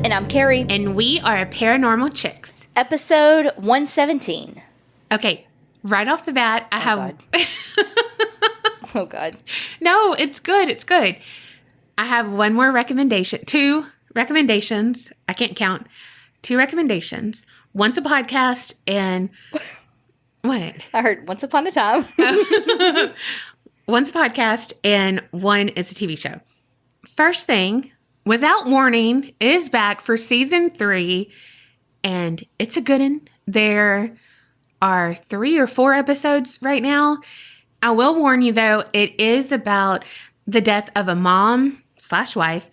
And I'm Kerri. And we are Paranormal Chicks. Episode 117. Okay, right off the bat, I have... Oh, God. No, it's good. It's good. I have one more recommendation. 2 recommendations. I can't count. 2 recommendations. One's a podcast and... What? I heard Once Upon a Time. One's a podcast and one is a TV show. First thing, Without Warning is back for season 3 and it's a good one. There are 3 or 4 episodes right now. I will warn you though, it is about the death of a mom/wife,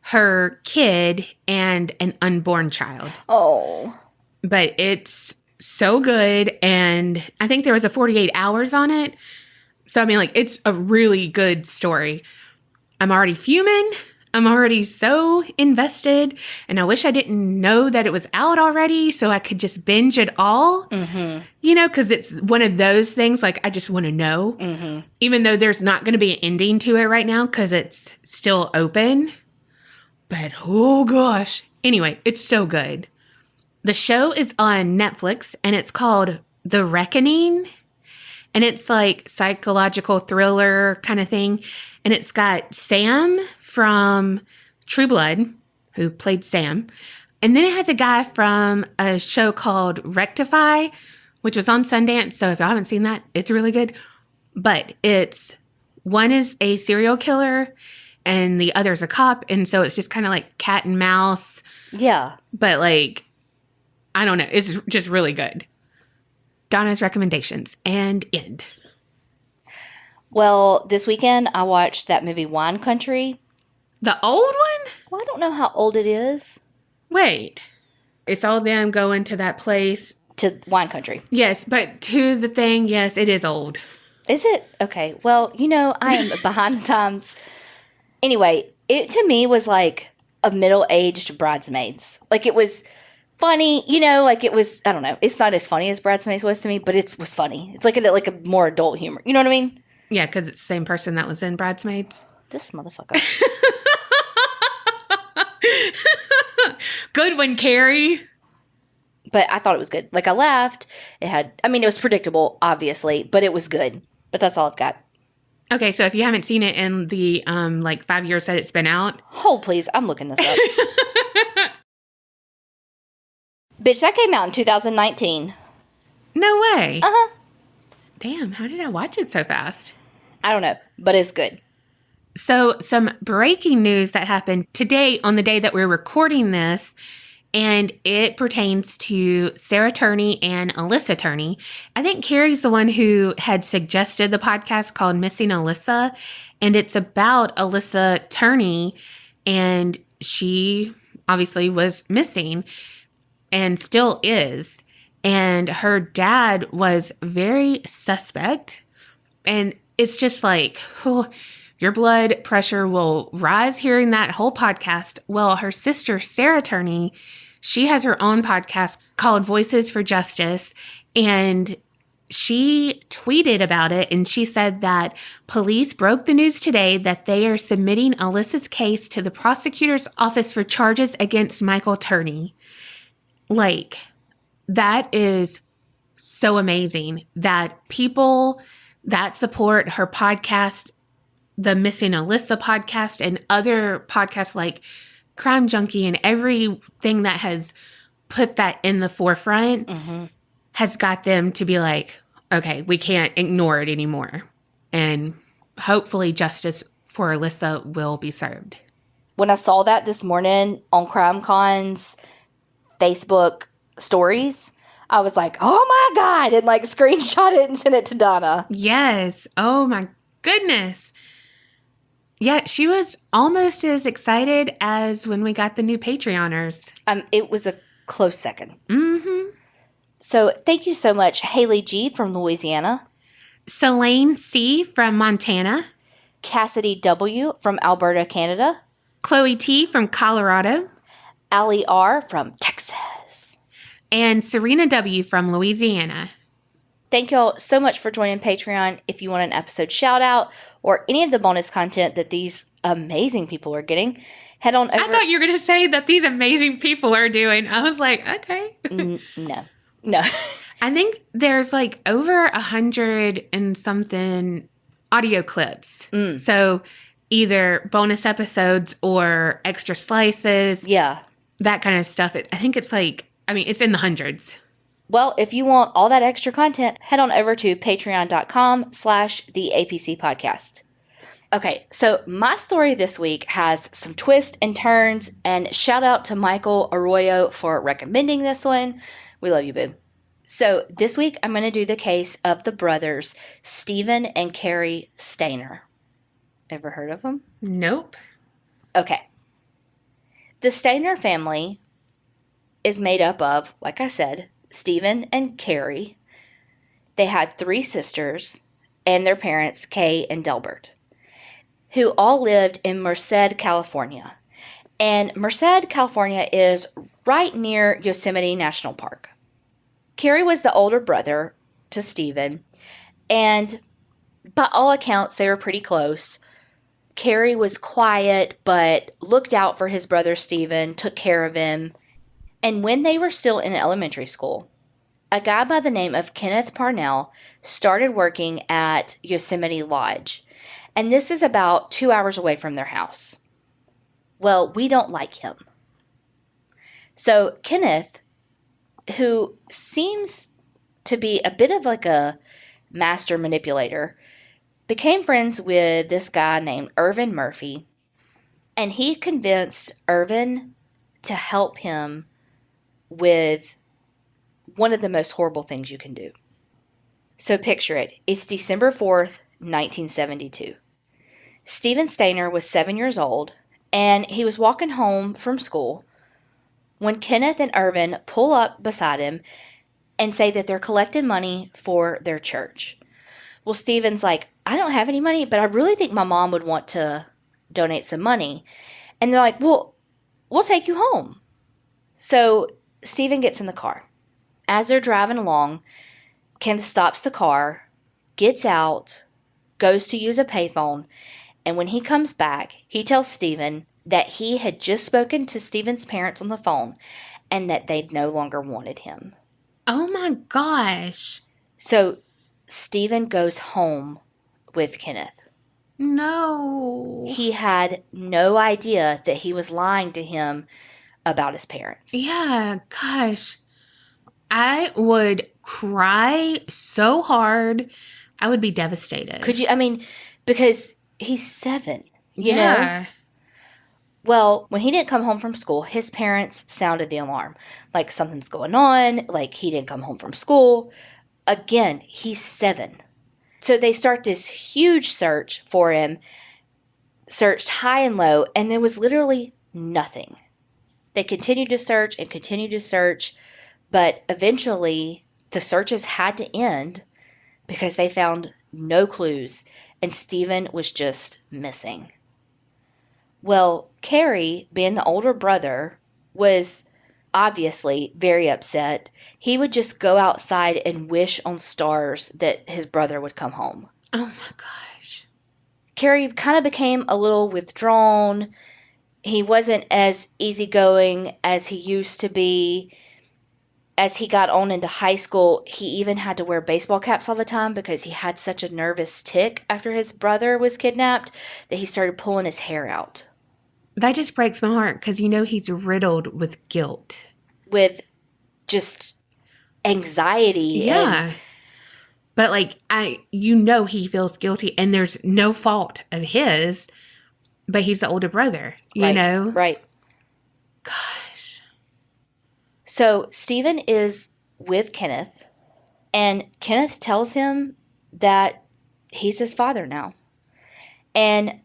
her kid, and an unborn child. Oh. But it's so good, and I think there was a 48 hours on it. So, I mean, like, it's a really good story. I'm already fuming. I'm already so invested, and I wish I didn't know that it was out already so I could just binge it all. Mm-hmm. You know, because it's one of those things, like, I just want to know. Mm-hmm. Even though there's not going to be an ending to it right now because it's still open. But, oh, gosh. Anyway, it's so good. The show is on Netflix, and it's called The Reckoning, and it's like psychological thriller kind of thing, and it's got Sam from True Blood, who played Sam, and then it has a guy from a show called Rectify, which was on Sundance, so if y'all haven't seen that, it's really good, but one is a serial killer, and the other's a cop, and so it's just kind of like cat and mouse. Yeah. But like... I don't know. It's just really good. Donna's recommendations and end. Well, this weekend I watched that movie Wine Country. The old one? Well, I don't know how old it is. Wait. It's all them going to that place. To Wine Country. Yes, but to the thing, yes, it is old. Is it? Okay. Well, you know, I am behind the times. Anyway, it to me was like a middle-aged Bridesmaids. Like it was... funny, you know, like it was, I don't know. It's not as funny as Bridesmaids was to me, but it was funny. It's like a more adult humor. You know what I mean? Yeah, because it's the same person that was in Bridesmaids. This motherfucker. Good one, Kerri. But I thought it was good. Like I laughed. It was predictable, obviously, but it was good. But that's all I've got. Okay, so if you haven't seen it in the 5 years that it's been out. Hold, please. I'm looking this up. Bitch, that came out in 2019. No way. Uh-huh. Damn, how did I watch it so fast? I don't know, but it's good. So, some breaking news that happened today on the day that we're recording this, and it pertains to Sarah Turney and Alyssa Turney. I think Kerri's the one who had suggested the podcast called Missing Alyssa, and it's about Alyssa Turney, and she obviously was missing. And still is. And her dad was very suspect. And it's just like, your blood pressure will rise hearing that whole podcast. Well, her sister, Sarah Turney, she has her own podcast called Voices for Justice. And she tweeted about it. And she said that police broke the news today that they are submitting Alyssa's case to the prosecutor's office for charges against Michael Turney. Like, that is so amazing that people that support her podcast, the Missing Alyssa podcast, and other podcasts like Crime Junkie and everything that has put that in the forefront has got them to be like, okay, we can't ignore it anymore. And hopefully justice for Alyssa will be served. When I saw that this morning on CrimeCon's Facebook stories, I was like, oh my God, and like screenshot it and sent it to Donna. Yes. Oh my goodness. Yeah, she was almost as excited as when we got the new Patreoners. It was a close second. Mm-hmm. So thank you so much, Haley G. from Louisiana. Selene C. from Montana. Cassidy W. from Alberta, Canada. Chloe T. from Colorado. Allie R. from Texas. And Serena W. from Louisiana. Thank y'all so much for joining Patreon. If you want an episode shout out or any of the bonus content that these amazing people are getting, head on over. I thought you were going to say that these amazing people are doing. I was like, okay. No. I think there's like over 100 and something audio clips. So either bonus episodes or extra slices. Yeah. That kind of stuff. I think it's like, it's in the hundreds. Well, if you want all that extra content, head on over to patreon.com/the APC Okay, so my story this week has some twists and turns, and shout out to Michael Arroyo for recommending this one. We love you, boo. So this week, I'm going to do the case of the brothers, Stephen and Cary Stayner. Ever heard of them? Nope. Okay. The Stayner family is made up of, like I said, Stephen and Kerri. They had 3 sisters and their parents, Kay and Delbert, who all lived in Merced, California. And Merced, California is right near Yosemite National Park. Kerri was the older brother to Stephen, and by all accounts, they were pretty close. Kerri was quiet, but looked out for his brother Stephen, took care of him. And when they were still in elementary school, a guy by the name of Kenneth Parnell started working at Yosemite Lodge. And this is about 2 hours away from their house. Well, we don't like him. So Kenneth, who seems to be a bit of like a master manipulator, became friends with this guy named Irvin Murphy. And he convinced Irvin to help him with one of the most horrible things you can do. So picture it. It's December 4th, 1972. Stephen Stayner was 7 years old, and he was walking home from school when Kenneth and Irvin pull up beside him and say that they're collecting money for their church. Well, Stephen's like, I don't have any money, but I really think my mom would want to donate some money. And they're like, well, we'll take you home. So Stephen gets in the car. As they're driving along, Kenneth stops the car, gets out, goes to use a payphone, and when he comes back, he tells Stephen that he had just spoken to Stephen's parents on the phone and that they no longer wanted him. Oh my gosh. So Stephen goes home with Kenneth. No. He had no idea that he was lying to him about his parents. Yeah, gosh. I would cry so hard. I would be devastated. Could you? Because he's 7, you know? Well, when he didn't come home from school, his parents sounded the alarm. Like something's going on, like he didn't come home from school. Again, he's 7. So they start this huge search for him, searched high and low, and there was literally nothing. They continued to search and continued to search, but eventually the searches had to end because they found no clues, and Stephen was just missing. Well, Kerri, being the older brother, was obviously very upset. He would just go outside and wish on stars that his brother would come home. Oh my gosh. Kerri kind of became a little withdrawn. He wasn't as easygoing as he used to be. As he got on into high school, he even had to wear baseball caps all the time because he had such a nervous tic after his brother was kidnapped that he started pulling his hair out. That just breaks my heart because he's riddled with guilt. With just anxiety. Yeah. But he feels guilty and there's no fault of his, but he's the older brother, you know? Right. Gosh. So Stephen is with Kenneth, and Kenneth tells him that he's his father now. And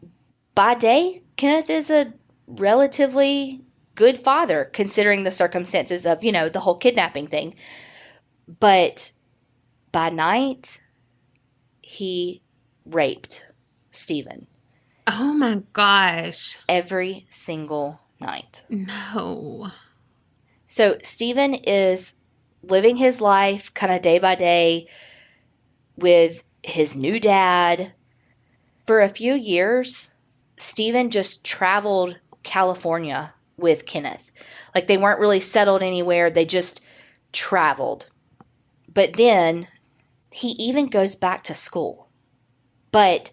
by day, Kenneth is a relatively good father, considering the circumstances of, the whole kidnapping thing. But by night, he raped Stephen. Oh my gosh. Every single night. No. So Stephen is living his life kind of day by day, with his new dad. For a few years, Stephen just traveled California with Kenneth. Like, they weren't really settled anywhere. They just traveled. But then he even goes back to school. But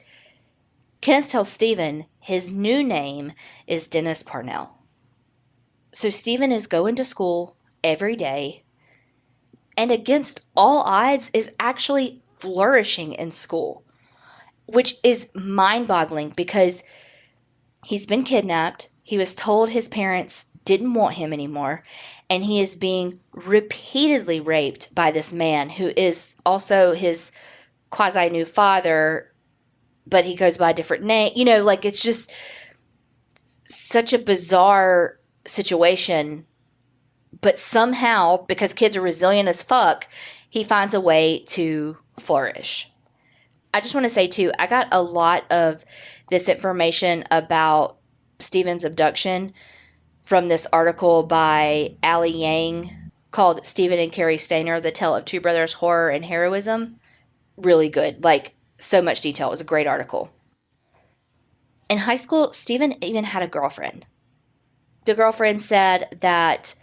Kenneth tells Stephen his new name is Dennis Parnell. So Stephen is going to school every day, and against all odds is actually flourishing in school, which is mind-boggling because he's been kidnapped. He was told his parents didn't want him anymore, and he is being repeatedly raped by this man who is also his quasi-new father, but he goes by a different name. You know, like, it's just such a bizarre situation. But somehow, because kids are resilient as fuck, he finds a way to flourish. I just want to say, too, I got a lot of this information about Stephen's abduction from this article by Allie Yang called Stephen and Cary Stayner, The Tale of Two Brothers' Horror and Heroism. Really good. Like, so much detail. It was a great article. In high school, Stephen even had a girlfriend. The girlfriend said that,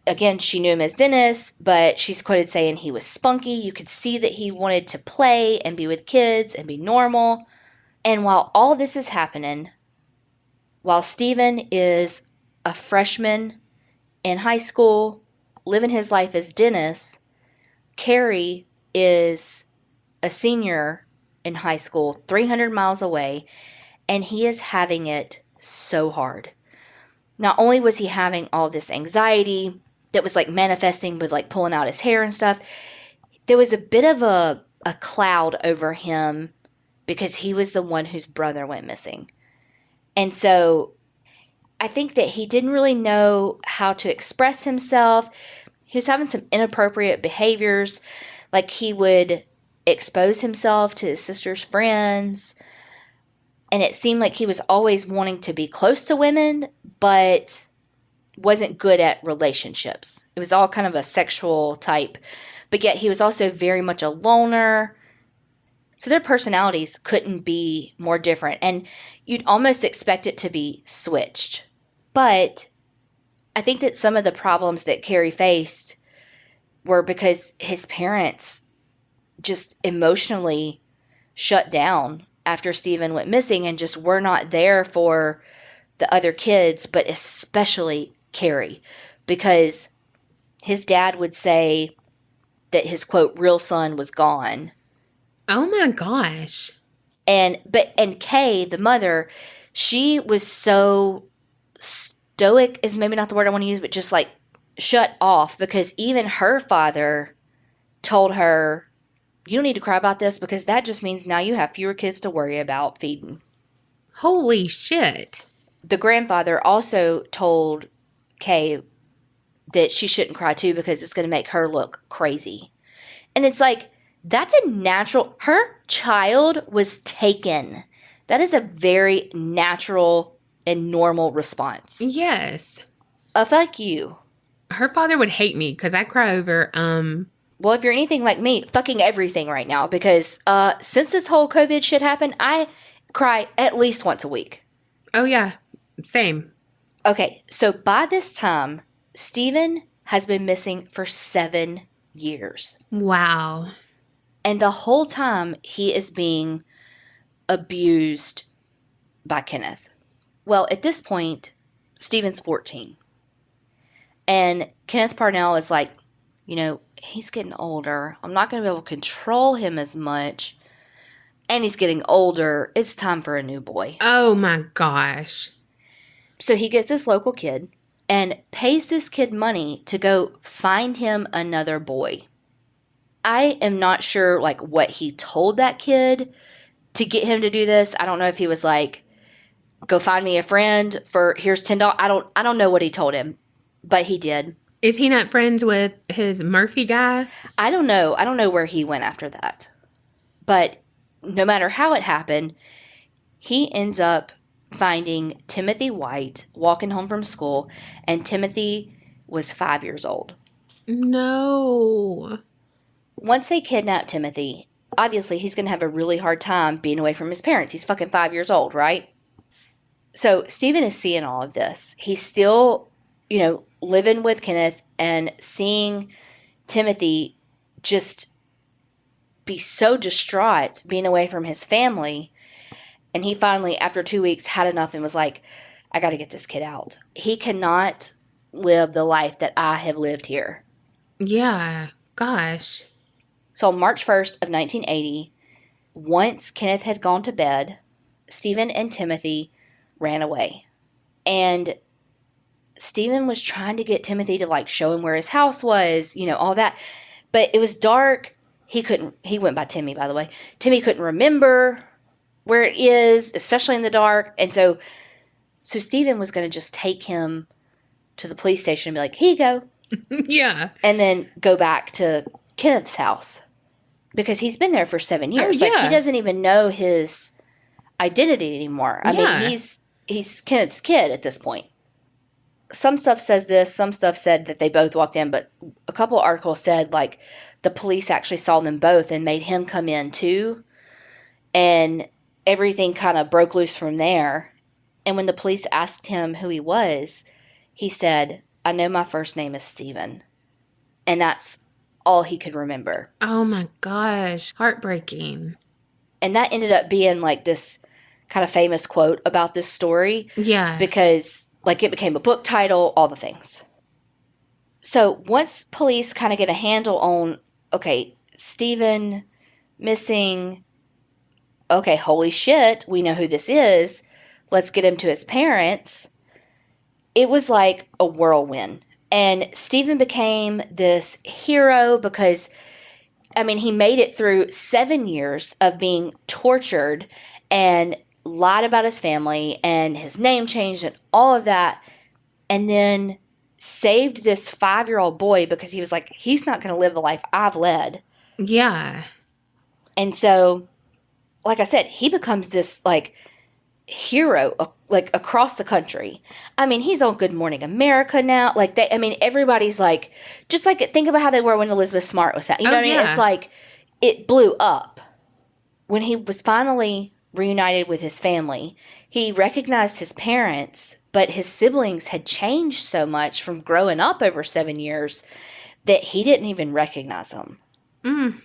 again, she knew him as Dennis, but she's quoted saying he was spunky. You could see that he wanted to play and be with kids and be normal. And while all this is happening, while Stephen is a freshman in high school, living his life as Dennis, Kerri is a senior in high school, 300 miles away, and he is having it so hard. Not only was he having all this anxiety that was like manifesting with like pulling out his hair and stuff, there was a bit of a cloud over him because he was the one whose brother went missing. And so I think that he didn't really know how to express himself. He was having some inappropriate behaviors, like he would expose himself to his sister's friends. And it seemed like he was always wanting to be close to women, but wasn't good at relationships. It was all kind of a sexual type. But yet he was also very much a loner. So their personalities couldn't be more different. And you'd almost expect it to be switched. But I think that some of the problems that Kerri faced were because his parents just emotionally shut down after Stephen went missing and just were not there for the other kids, but especially Kerri, because his dad would say that his, quote, real son was gone. Oh my gosh. And Kay, the mother, she was so stoic is maybe not the word I want to use, but just like shut off, because even her father told her, you don't need to cry about this because that just means now you have fewer kids to worry about feeding. Holy shit. The grandfather also told Kay that she shouldn't cry too because it's going to make her look crazy. And it's like, that's a natural, her child was taken. That is a very natural and normal response. Yes. Fuck you. Her father would hate me because I cry over, Well, if you're anything like me, fucking everything right now, because since this whole COVID shit happened, I cry at least once a week. Oh, yeah. Same. Okay, so by this time, Stephen has been missing for 7 years. Wow. And the whole time, he is being abused by Kenneth. Well, at this point, Stephen's 14. And Kenneth Parnell is like, you know, he's getting older. I'm not going to be able to control him as much. And he's getting older. It's time for a new boy. Oh my gosh. So he gets this local kid and pays this kid money to go find him another boy. I am not sure like what he told that kid to get him to do this. I don't know if he was like, go find me a friend for here's $10. I don't know what he told him, but he did. Is he not friends with his Murphy guy? I don't know. I don't know where he went after that. But no matter how it happened, he ends up finding Timothy White walking home from school, and Timothy was 5 years old. No. Once they kidnapped Timothy, obviously he's going to have a really hard time being away from his parents. He's fucking 5 years old, right? So Stephen is seeing all of this. He's still, living with Kenneth and seeing Timothy just be so distraught being away from his family. And he finally, after 2 weeks, had enough and was like, I got to get this kid out. He cannot live the life that I have lived here. Yeah, gosh. So on March 1st of 1980, once Kenneth had gone to bed, Stephen and Timothy ran away. And Stephen was trying to get Timothy to show him where his house was, all that. But it was dark. He went by Timmy, by the way. Timmy couldn't remember where it is, especially in the dark. And so Stephen was going to just take him to the police station and be like, here you go. Yeah. And then go back to Kenneth's house. Because he's been there for 7 years. Oh, yeah. He doesn't even know his identity anymore. I mean, he's Kenneth's kid at this point. Some stuff says this, some stuff said that they both walked in, but a couple articles said, the police actually saw them both and made him come in, too. And everything kind of broke loose from there. And when the police asked him who he was, he said, I know my first name is Stephen. And that's all he could remember. Oh, my gosh. Heartbreaking. And that ended up being, this kind of famous quote about this story. Yeah. Because it became a book title, all the things. So once police kind of get a handle on, okay, Stephen missing, okay, holy shit, we know who this is. Let's get him to his parents. It was like a whirlwind. And Stephen became this hero because, he made it through 7 years of being tortured and lied about his family and his name changed and all of that, and then saved this 5-year-old boy because he was like, he's not going to live the life I've led. Yeah. And so, like I said, he becomes this hero across the country. He's on Good Morning America now. Everybody's just think about how they were when Elizabeth Smart was out. You know what I mean? Yeah. It's it blew up. When he was finally reunited with his family, he recognized his parents, but his siblings had changed so much from growing up over 7 years that he didn't even recognize them. Mm.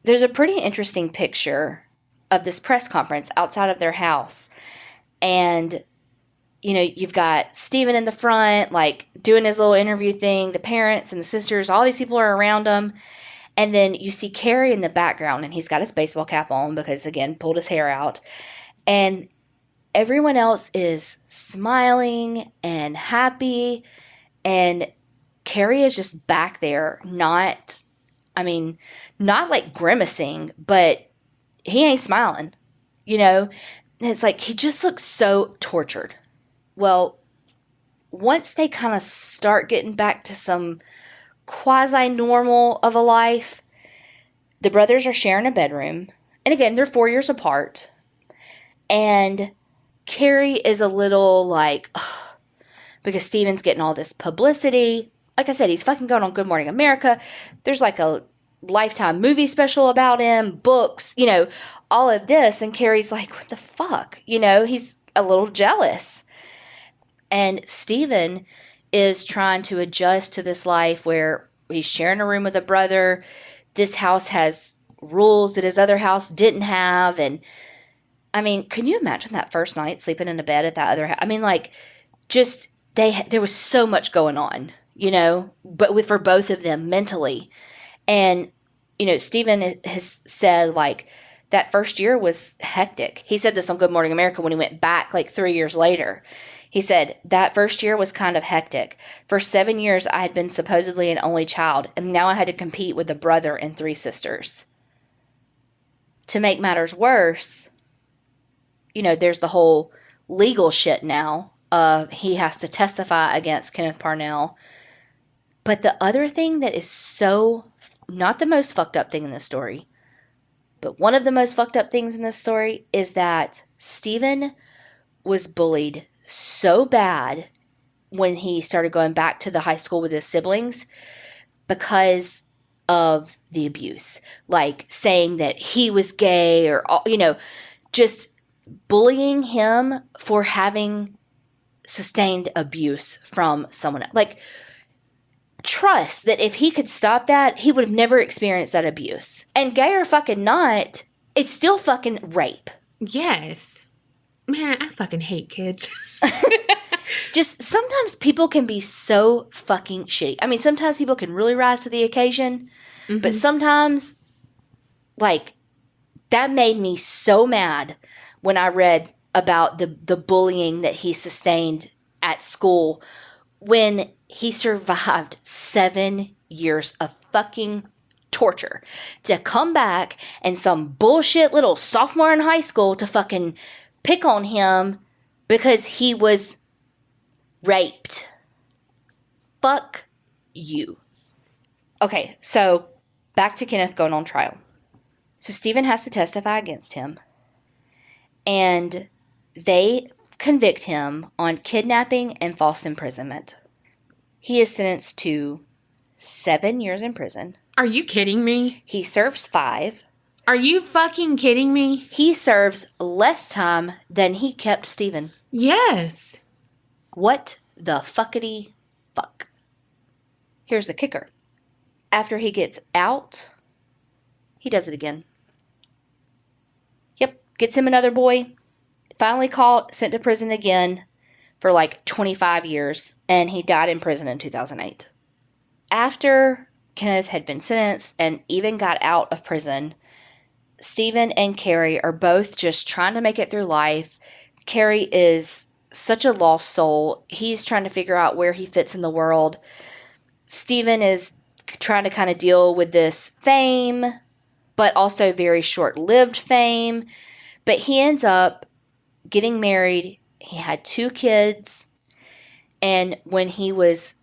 There's a pretty interesting picture of this press conference outside of their house. And, you've got Stephen in the front, doing his little interview thing, the parents and the sisters, all these people are around him. And then you see Cary in the background, and he's got his baseball cap on because, again, pulled his hair out. And everyone else is smiling and happy. And Cary is just back there, not grimacing, but he ain't smiling, And it's he just looks so tortured. Well, once they kind of start getting back to some quasi-normal of a life, the brothers are sharing a bedroom. And again, they're 4 years apart. And Cary is a little because Stephen's getting all this publicity. Like I said, he's fucking going on Good Morning America. There's a Lifetime movie special about him, books, all of this. And Cary's what the fuck? He's a little jealous. And Stephen is trying to adjust to this life where he's sharing a room with a brother. This house has rules that his other house didn't have. And can you imagine that first night sleeping in a bed at that other house? There was so much going on, but for both of them mentally. And, Stephen has said that first year was hectic. He said this on Good Morning America when he went back 3 years later. He said, that first year was kind of hectic. For 7 years, I had been supposedly an only child, and now I had to compete with a brother and 3 sisters. To make matters worse, there's the whole legal shit now. He has to testify against Kenneth Parnell. But the other thing that is so, not the most fucked up thing in this story, but one of the most fucked up things in this story is that Stephen was bullied so bad when he started going back to the high school with his siblings because of the abuse, like saying that he was gay or, just bullying him for having sustained abuse from someone else. Like, trust that if he could stop that, he would have never experienced that abuse. And gay or fucking not, it's still fucking rape. Yes. Man, I fucking hate kids. Just sometimes people can be so fucking shitty. I mean, sometimes people can really rise to the occasion, but sometimes, like, that made me so mad when I read about the bullying that he sustained at school when he survived 7 years of fucking torture to come back and some bullshit little sophomore in high school to fucking pick on him because he was raped. Fuck you. Okay, so back to Kenneth going on trial. So Stephen has to testify against him, and they convict him on kidnapping and false imprisonment. He is sentenced to 7 years in prison. Are you kidding me? He serves 5. Are you fucking kidding me? He serves less time than he kept Stephen. Yes. What the fuckity fuck? Here's the kicker. After he gets out, he does it again. Yep, gets him another boy. Finally caught, sent to prison again for like 25 years, and he died in prison in 2008. After Kenneth had been sentenced and even got out of prison, Stephen and Kerri are both just trying to make it through life. Kerri is such a lost soul. He's trying to figure out where he fits in the world. Stephen is trying to kind of deal with this fame, but also very short-lived fame. But he ends up getting married. He had 2 kids. And when he was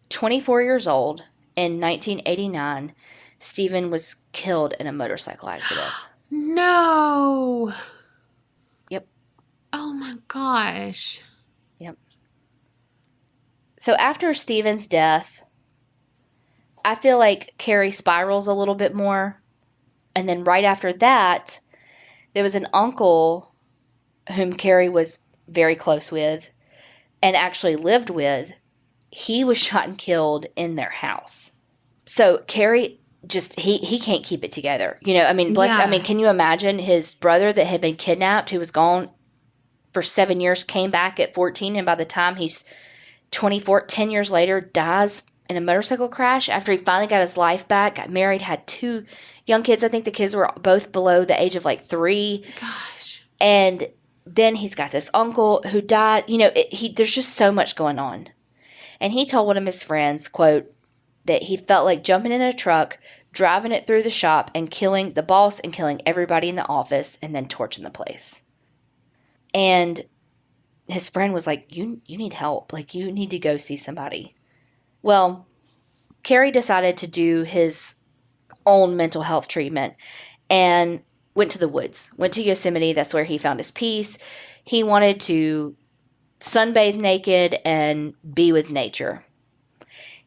24 years old in 1989, Stephen was killed in a motorcycle accident. No. Yep. Oh my gosh. Yep. So after Stephen's death, I feel like Kerri spirals a little bit more. And then right after that, there was an uncle whom Kerri was very close with and actually lived with. He was shot and killed in their house. So Kerri just, he can't keep it together. I mean, can you imagine his brother that had been kidnapped, who was gone for 7 years, came back at 14, and by the time he's 24, 10 years later, dies in a motorcycle crash after he finally got his life back, got married, had 2 young kids. I think the kids were both below the age of like 3. Gosh. And then he's got this uncle who died. There's just so much going on. And he told one of his friends, quote, that he felt like jumping in a truck, driving it through the shop, and killing the boss and killing everybody in the office, and then torching the place. And his friend was like, you need help. Like, you need to go see somebody. Well, Kerri decided to do his own mental health treatment and went to the woods, went to Yosemite. That's where he found his peace. He wanted to sunbathe naked and be with nature.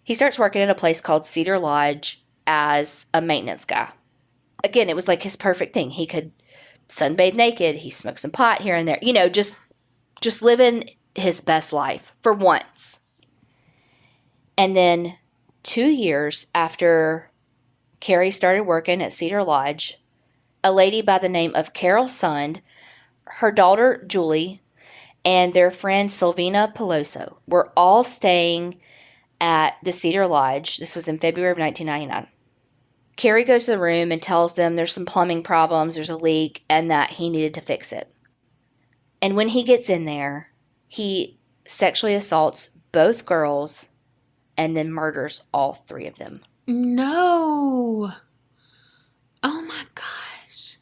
He starts working at a place called Cedar Lodge as a maintenance guy. Again, it was like his perfect thing. He could sunbathe naked. He smoked some pot here and there. Just living his best life for once. And then 2 years after Kerri started working at Cedar Lodge, a lady by the name of Carol Sund, her daughter Julie, and their friend Silvina Peloso were all staying at the Cedar Lodge. This was in February of 1999. Kerri goes to the room and tells them there's some plumbing problems, there's a leak, and that he needed to fix it. And when he gets in there, he sexually assaults both girls and then murders all 3 of them. No. Oh my gosh.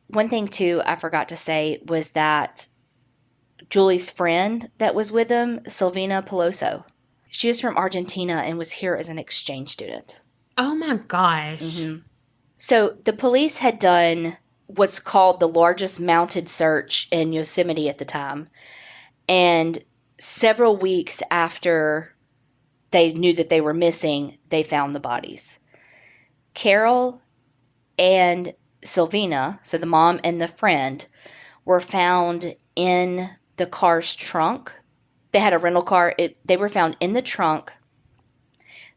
One thing, too, I forgot to say was that Julie's friend that was with him, Silvina Peloso, she was from Argentina and was here as an exchange student. Oh my gosh. Mm-hmm. So the police had done what's called the largest mounted search in Yosemite at the time. And several weeks after they knew that they were missing, they found the bodies. Carol and Sylvina, so the mom and the friend, were found in the car's trunk. They had a rental car. They were found in the trunk.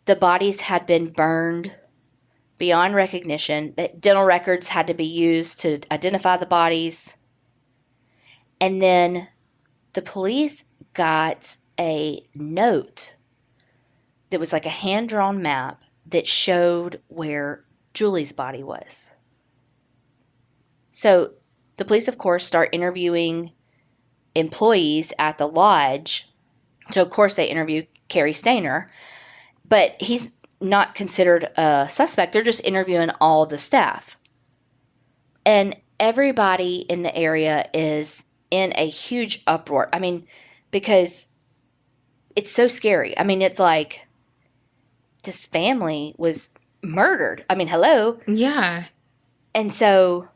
The bodies had been burned beyond recognition. Dental records had to be used to identify the bodies. And then the police got a note that was like a hand-drawn map that showed where Julie's body was. So the police, of course, start interviewing employees at the lodge. So, of course, they interview Cary Stayner, but he's not considered a suspect. They're just interviewing all the staff. And everybody in the area is in a huge uproar. I mean, because it's so scary. I mean, it's like this family was murdered. I mean, hello. Yeah. And so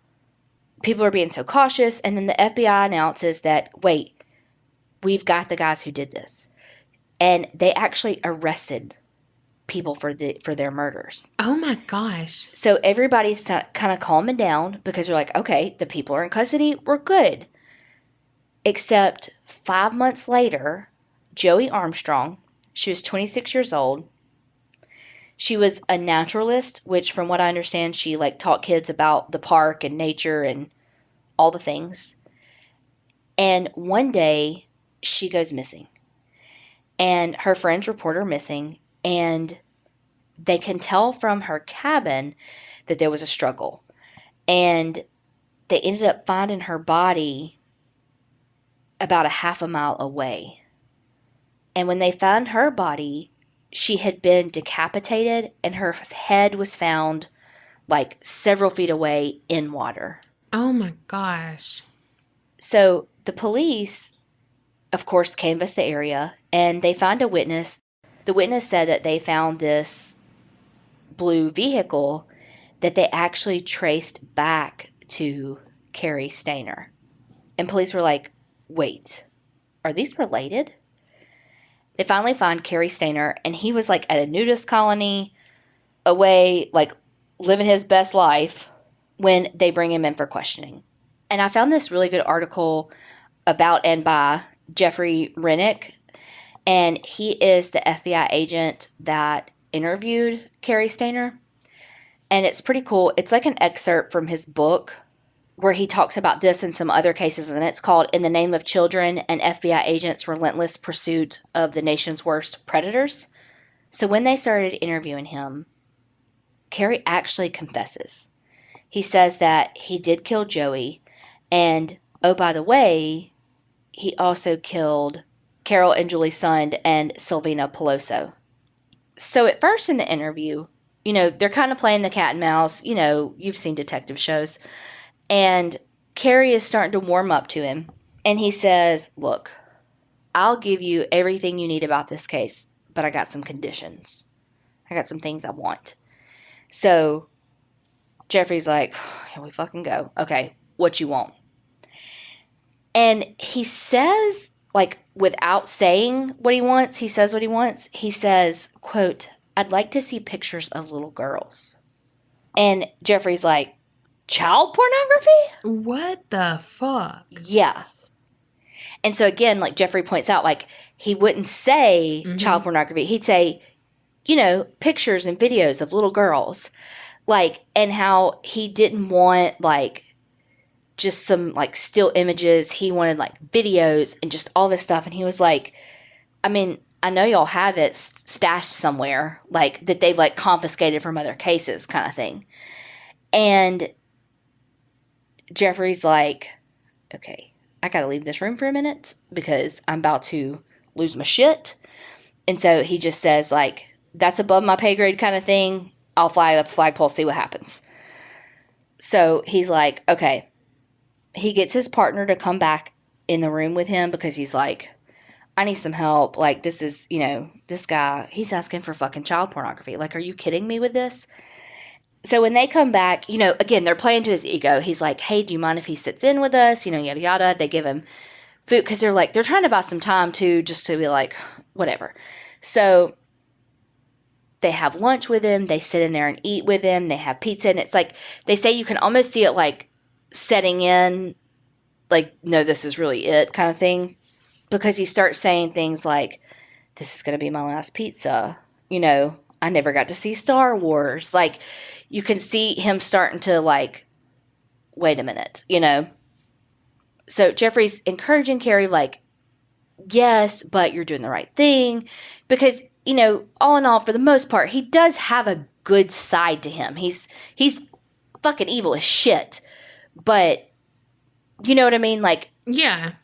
people are being so cautious. And then the FBI announces that, wait, we've got the guys who did this. And they actually arrested people for their murders. Oh my gosh. So everybody's kind of calming down because they're like, okay, the people are in custody. We're good. Except 5 months later, Joey Armstrong, she was 26 years old. She was a naturalist, which from what I understand, she like taught kids about the park and nature and all the things. And one day she goes missing. And her friends report her missing. And they can tell from her cabin that there was a struggle. And they ended up finding her body about a half a mile away. And when they found her body, she had been decapitated and her head was found like several feet away in water. Oh my gosh. So the police, of course, canvassed the area and they found a witness. The witness said that they found this blue vehicle that they actually traced back to Cary Stayner. And police were like, wait, are these related? They finally find Cary Stayner, and he was like at a nudist colony, away, like living his best life, when they bring him in for questioning. And I found this really good article about and by Jeffrey Rennick, and he is the FBI agent that interviewed Cary Stayner. And it's pretty cool. It's like an excerpt from his book where he talks about this and some other cases, and it's called In the Name of Children, an FBI Agent's Relentless Pursuit of the Nation's Worst Predators. So when they started interviewing him, Cary actually confesses. He says that he did kill Joey, and, oh, by the way, he also killed Carol and Julie Sund and Sylvina Peloso. So at first in the interview, they're kind of playing the cat and mouse. You've seen detective shows. And Cary is starting to warm up to him. And he says, look, I'll give you everything you need about this case, but I got some conditions. I got some things I want. So Jeffrey's like, here we fucking go. Okay, what you want? And he says, like, without saying what he wants, he says what he wants. He says, quote, I'd like to see pictures of little girls. And Jeffrey's like, child pornography? What the fuck? Yeah. And so again, like Jeffrey points out, like he wouldn't say child pornography. He'd say, pictures and videos of little girls. Like, and how he didn't want like just some like still images. He wanted like videos and just all this stuff. And he was like, I mean, I know y'all have it stashed somewhere, like that they've like confiscated from other cases kind of thing. And Jeffrey's like, okay, I got to leave this room for a minute because I'm about to lose my shit. And so he just says, like, that's above my pay grade kind of thing. I'll fly it up the flagpole, see what happens. So he's like, okay. He gets his partner to come back in the room with him because he's like, I need some help. Like, this is, this guy, he's asking for fucking child pornography. Like, are you kidding me with this? So when they come back, again, they're playing to his ego. He's like, hey, do you mind if he sits in with us? Yada, yada. They give him food because they're trying to buy some time too, just to be like, whatever. So they have lunch with him. They sit in there and eat with him. They have pizza. And it's like, they say you can almost see it like setting in, like, no, this is really it kind of thing. Because he starts saying things like, this is going to be my last pizza. You know, I never got to see Star Wars. Like, you can see him starting to like, wait a minute, you know. So Jeffrey's encouraging Kerri, like, yes, but you're doing the right thing. Because, you know, all in all, for the most part, he does have a good side to him. He's fucking evil as shit. But, you know what I mean? Like, yeah.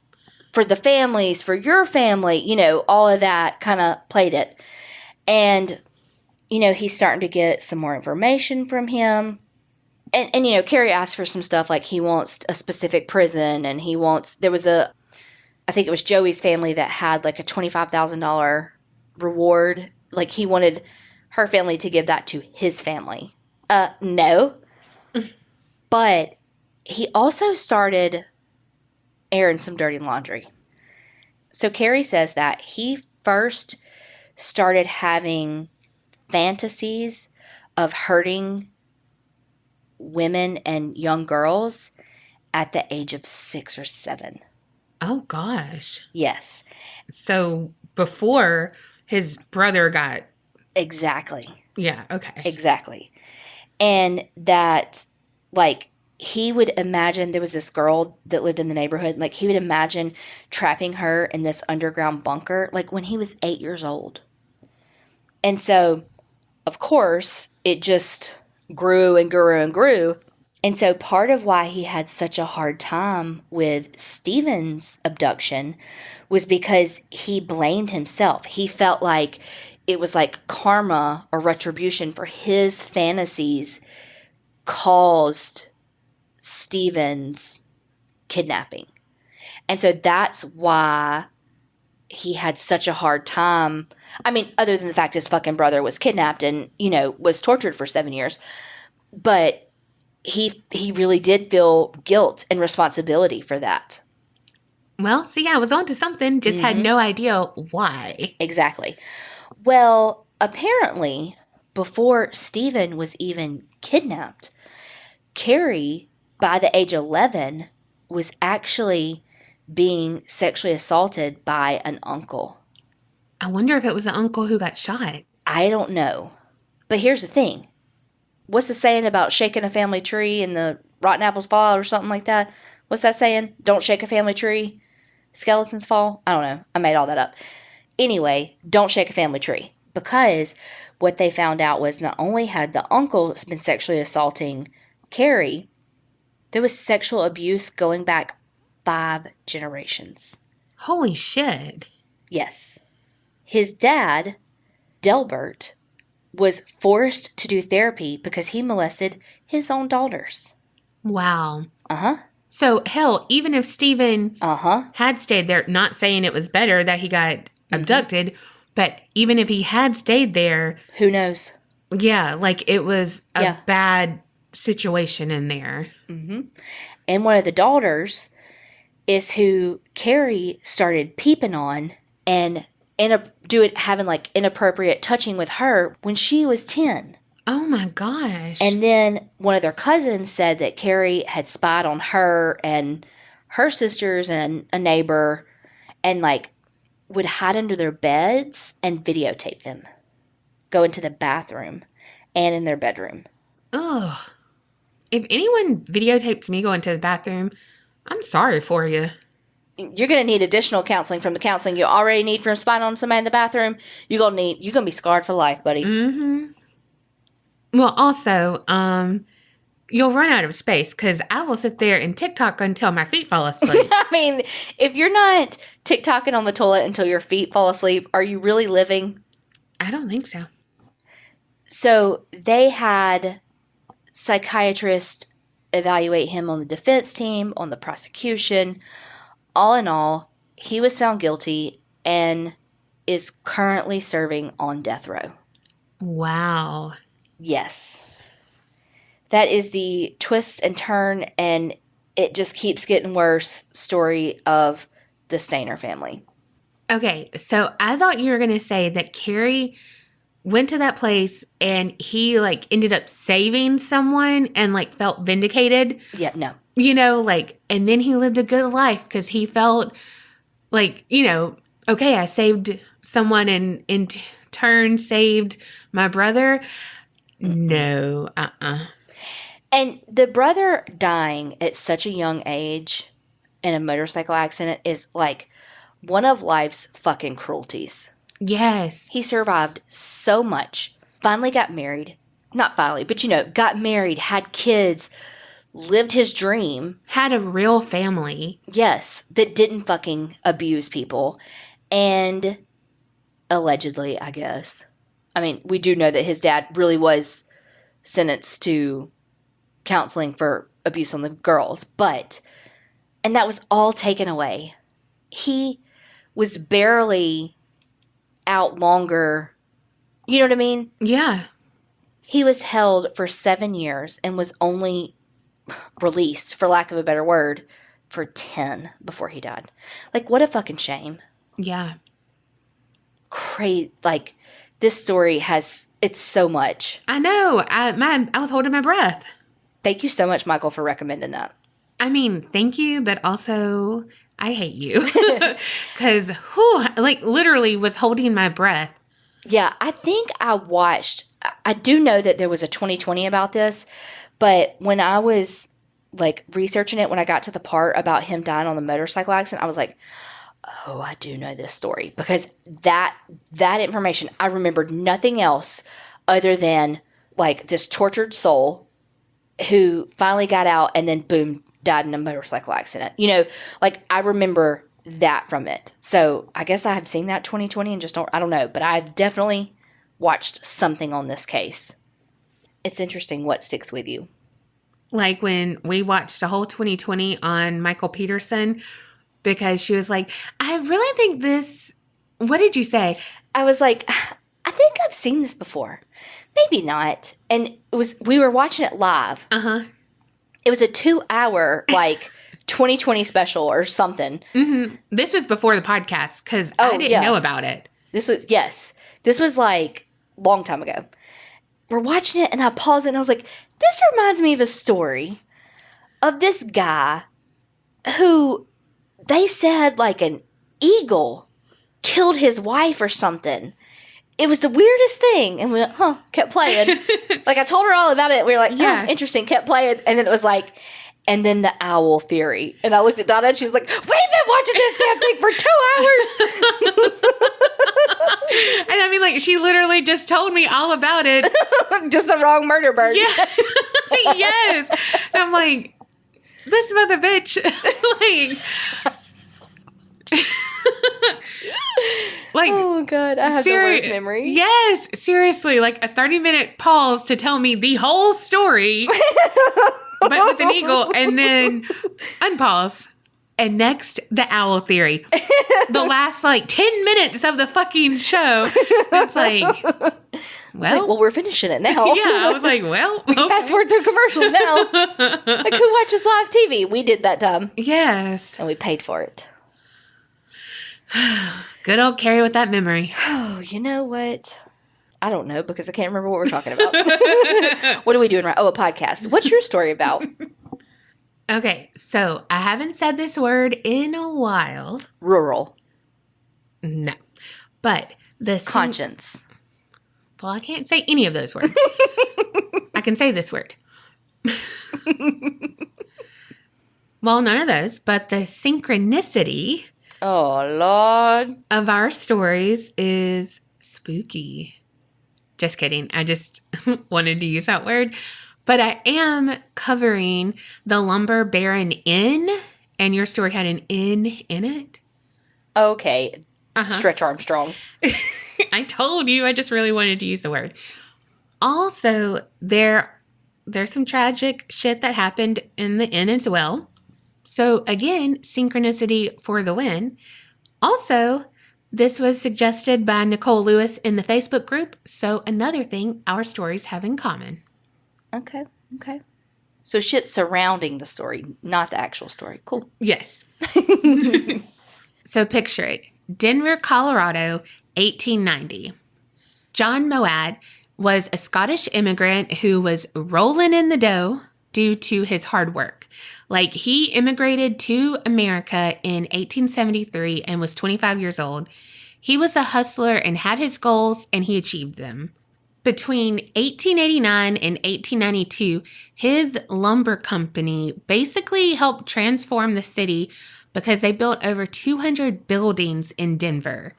For the families, for your family, you know, all of that kind of played it. And, you know, he's starting to get some more information from him. And you know, Kerri asked for some stuff, like he wants a specific prison, and he wants, there was I think it was Joey's family that had like a $25,000 reward. Like he wanted her family to give that to his family. No. But he also started airing some dirty laundry. So Kerri says that he first started having fantasies of hurting women and young girls at the age of 6 or 7. Oh, gosh. Yes. So before his brother got... Exactly. Yeah, okay. Exactly. And that, like, he would imagine there was this girl that lived in the neighborhood. Like, he would imagine trapping her in this underground bunker, like, when he was 8 years old. And so, of course, it just grew and grew and grew. And so part of why he had such a hard time with Stephen's abduction was because he blamed himself. He felt like it was like karma or retribution for his fantasies caused Stephen's kidnapping. And so that's why he had such a hard time. I mean, other than the fact his fucking brother was kidnapped and, you know, was tortured for 7 years. But he really did feel guilt and responsibility for that. Well, see, I was onto something, just had no idea why. Exactly. Well, apparently, before Stephen was even kidnapped, Kerri, by the age of 11, was actually being sexually assaulted by an uncle. I wonder if it was the uncle who got shot. I don't know. But here's the thing. What's the saying about shaking a family tree and the rotten apples fall or something like that? What's that saying? Don't shake a family tree, skeletons fall? I don't know. I made all that up. Anyway, don't shake a family tree. Because what they found out was not only had the uncle been sexually assaulting Kerri, there was sexual abuse going back 5 generations. Holy shit. Yes. His dad, Delbert, was forced to do therapy because he molested his own daughters. Wow. Uh-huh. So, hell, even if Stephen had stayed there, not saying it was better that he got abducted, but even if he had stayed there... Who knows? Yeah, like it was a bad situation in there. Mm-hmm. And one of the daughters is who Kerri started peeping on and having like inappropriate touching with her when she was 10. Oh my gosh. And then one of their cousins said that Kerri had spied on her and her sisters and a neighbor and like would hide under their beds and videotape them. Go into the bathroom and in their bedroom. Ugh. If anyone videotapes me going to the bathroom, I'm sorry for you. You're going to need additional counseling from the counseling you already need from spying on somebody in the bathroom. You're going to be scarred for life, buddy. Mm-hmm. Well, also, you'll run out of space because I will sit there and TikTok until my feet fall asleep. I mean, if you're not TikToking on the toilet until your feet fall asleep, are you really living? I don't think so. So they had psychiatrists evaluate him on the defense team, on the prosecution. All in all, he was found guilty and is currently serving on death row. Wow. Yes. That is the twist and turn, and it just keeps getting worse story of the Stayner family. Okay, so I thought you were going to say that Kerri went to that place and he like ended up saving someone and like felt vindicated. Yeah, no. You know, like, and then he lived a good life because he felt like, you know, okay, I saved someone and in turn saved my brother. No, And the brother dying at such a young age in a motorcycle accident is like one of life's fucking cruelties. Yes. He survived so much. Finally got married. Not finally, but got married, had kids, lived his dream. Had a real family. Yes, that didn't fucking abuse people. And allegedly, I guess. I mean, we do know that his dad really was sentenced to counseling for abuse on the girls, and that was all taken away. He was barely out longer. You know what I mean? Yeah. He was held for 7 years and was only released, for lack of a better word, for 10 before he died. Like, what a fucking shame. Yeah. Crazy. Like, this story it's so much. I know. I was holding my breath. Thank you so much, Michael, for recommending that. I mean, thank you, but also I hate you. Because, like, literally was holding my breath. Yeah, I think I do know that there was a 2020 about this, but when I was, like, researching it, when I got to the part about him dying on the motorcycle accident, I was like, oh, I do know this story. Because that information, I remembered nothing else other than, like, this tortured soul who finally got out and then, boom, died in a motorcycle accident. Like, I remember that from it. So I guess I have seen that 2020 and I don't know. But I've definitely watched something on this case. It's interesting what sticks with you. Like when we watched a whole 2020 on Michael Peterson, because she was like, I really think this, what did you say? I was like, I think I've seen this before. Maybe not. And we were watching it live. Uh-huh. It was a 2-hour, like, 2020 special or something. Mm-hmm. This was before the podcast because I didn't know about it. This was like a long time ago. We're watching it and I paused it and I was like, this reminds me of a story of this guy who they said like an eagle killed his wife or something. It was the weirdest thing. And we went, kept playing. Like, I told her all about it. We were like, yeah, interesting, kept playing. And then it was like, and then the owl theory. And I looked at Donna and she was like, we've been watching this damn thing for 2 hours. And I mean, like, she literally just told me all about it. Just the wrong murder bird. Yeah. Yes. And I'm like, this mother bitch. Like, oh god, I have the worst memory. Yes, seriously, like a 30-minute pause to tell me the whole story, but with an eagle, and then unpause. And next, the owl theory. The last like 10 minutes of the fucking show. It's like, well, we're finishing it now. Yeah, I was like, well, we can fast forward through commercials now. Like, who watches live TV? We did that time. Yes, and we paid for it. Good old Kerri with that memory. Oh, you know what? I don't know because I can't remember what we're talking about. What are we doing right? Oh, a podcast. What's your story about? Okay, so I haven't said this word in a while. Rural. No. But the conscience. Well, I can't say any of those words. I can say this word. Well, none of those, but the synchronicity. Oh, Lord. Of our stories is spooky. Just kidding. I just wanted to use that word. But I am covering the Lumber Baron Inn, and your story had an inn in it. Okay. Stretch Armstrong. I told you. I just really wanted to use the word. Also, there's some tragic shit that happened in the inn as well. So again, synchronicity for the win. Also, this was suggested by Nicole Lewis in the Facebook group. So another thing our stories have in common. Okay. So shit surrounding the story, not the actual story. Cool. Yes. So picture it. Denver, Colorado, 1890. John Moat was a Scottish immigrant who was rolling in the dough due to his hard work. Like, he immigrated to America in 1873 and was 25 years old. He was a hustler and had his goals, and he achieved them. Between 1889 and 1892, his lumber company basically helped transform the city because they built over 200 buildings in Denver.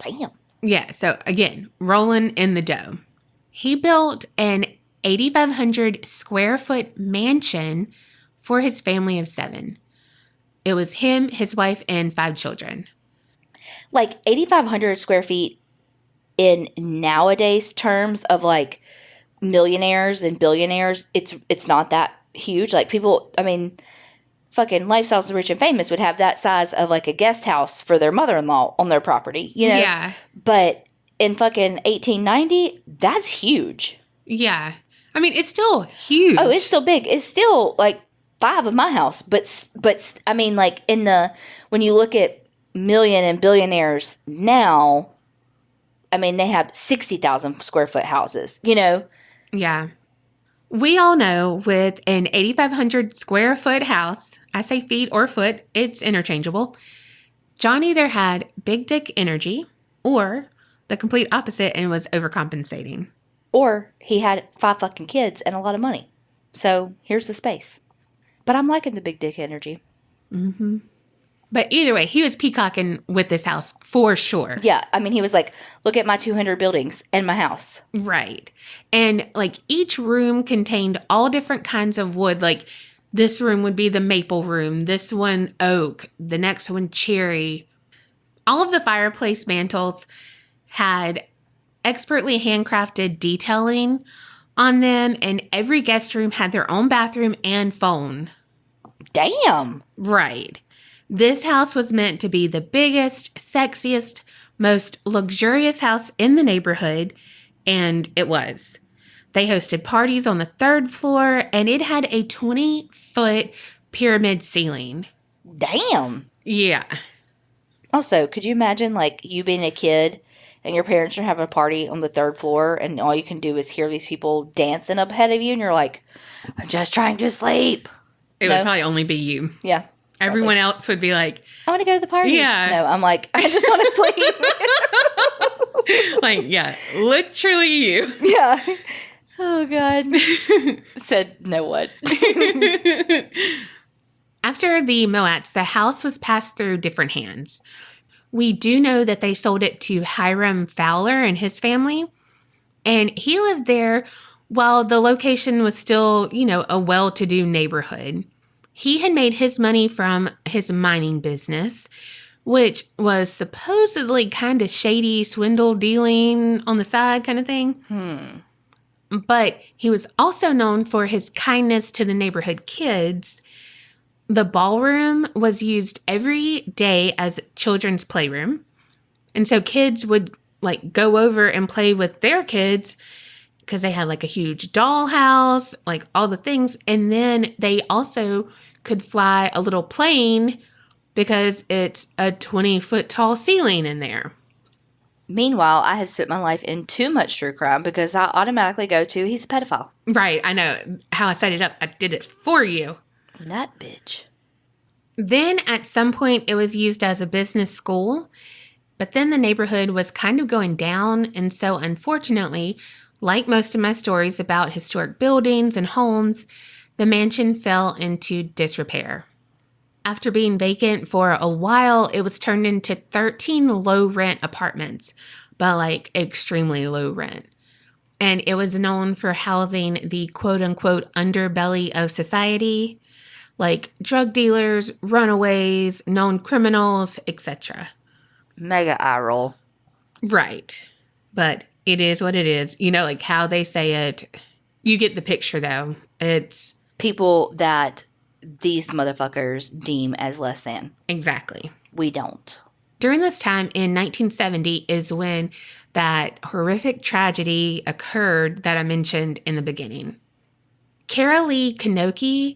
Damn. Yeah, so again, rolling in the dough. He built an 8,500 square foot mansion for his family of 7. It was him, his wife, and 5 children. Like 8,500 square feet in nowadays terms of like millionaires and billionaires, it's not that huge. Like people, I mean, fucking Lifestyles of the Rich and Famous would have that size of like a guest house for their mother-in-law on their property, you know? Yeah. But in fucking 1890, that's huge. Yeah. I mean, it's still huge. Oh, it's still big. It's still like 5 of my house. But I mean, like when you look at million and billionaires now, I mean, they have 60,000 square foot houses, you know? Yeah. We all know with an 8,500 square foot house, I say feet or foot, it's interchangeable. John either had big dick energy or the complete opposite and was overcompensating. Or he had 5 fucking kids and a lot of money. So here's the space. But I'm liking the big dick energy. Mm-hmm. But either way, he was peacocking with this house for sure. Yeah. I mean, he was like, look at my 200 buildings and my house. Right. And like each room contained all different kinds of wood. Like this room would be the maple room, this one oak, the next one cherry. All of the fireplace mantles had expertly handcrafted detailing on them, and every guest room had their own bathroom and phone. Damn. Right. This house was meant to be the biggest, sexiest, most luxurious house in the neighborhood, and it was. They hosted parties on the 3rd floor, and it had a 20-foot pyramid ceiling. Damn. Yeah. Also, could you imagine, like, you being a kid and your parents are having a party on the 3rd floor and all you can do is hear these people dancing up ahead of you and you're like, I'm just trying to sleep. It would probably only be you. Yeah. Everyone else would be like, I want to go to the party. Yeah. No, I'm like, I just want to sleep. like, yeah, literally you. Yeah. Oh, God. Said, no what? After the Moats, the house was passed through different hands. We do know that they sold it to Hiram Fowler and his family, and he lived there while the location was still, a well-to-do neighborhood. He had made his money from his mining business, which was supposedly kind of shady swindle dealing on the side kind of thing. But he was also known for his kindness to the neighborhood kids. The ballroom was used every day as children's playroom. And so kids would go over and play with their kids because they had a huge dollhouse, all the things. And then they also could fly a little plane because it's a 20-foot tall ceiling in there. Meanwhile, I had spent my life in too much true crime because I automatically go to, he's a pedophile. Right, I know. How I set it up, I did it for you. That bitch. Then at some point, it was used as a business school. But then the neighborhood was kind of going down. And so unfortunately, like most of my stories about historic buildings and homes, the mansion fell into disrepair. After being vacant for a while, it was turned into 13 low-rent apartments, but extremely low rent. And it was known for housing the quote-unquote underbelly of society, like drug dealers, runaways, known criminals, etc. Mega eye roll. Right. But it is what it is. How they say it. You get the picture, though. It's people that these motherfuckers deem as less than. Exactly. We don't. During this time in 1970 is when that horrific tragedy occurred that I mentioned in the beginning. Cara Lee Kanoki,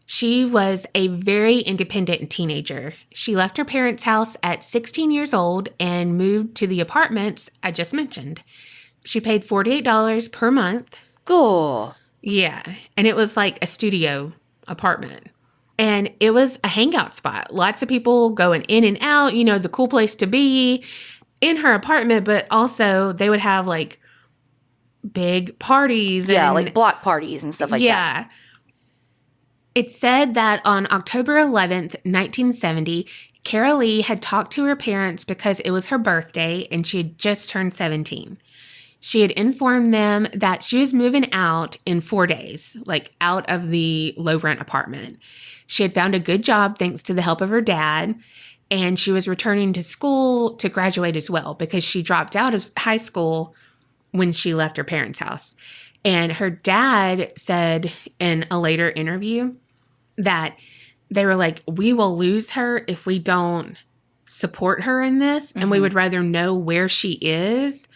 she was a very independent teenager. She left her parents' house at 16 years old and moved to the apartments I just mentioned. She paid $48 per month. Cool. Yeah. And it was like a studio apartment. And it was a hangout spot. Lots of people going in and out, the cool place to be in her apartment, but also they would have like big parties. Yeah, and like block parties and stuff like that. Yeah. It said that on October 11th, 1970, Kerri had talked to her parents because it was her birthday and she had just turned 17. She had informed them that she was moving out in 4 days, like out of the low rent apartment. She had found a good job thanks to the help of her dad, and she was returning to school to graduate as well because she dropped out of high school when she left her parents' house. And her dad said in a later interview that they were like, we will lose her if we don't support her in this, and we would rather know where she is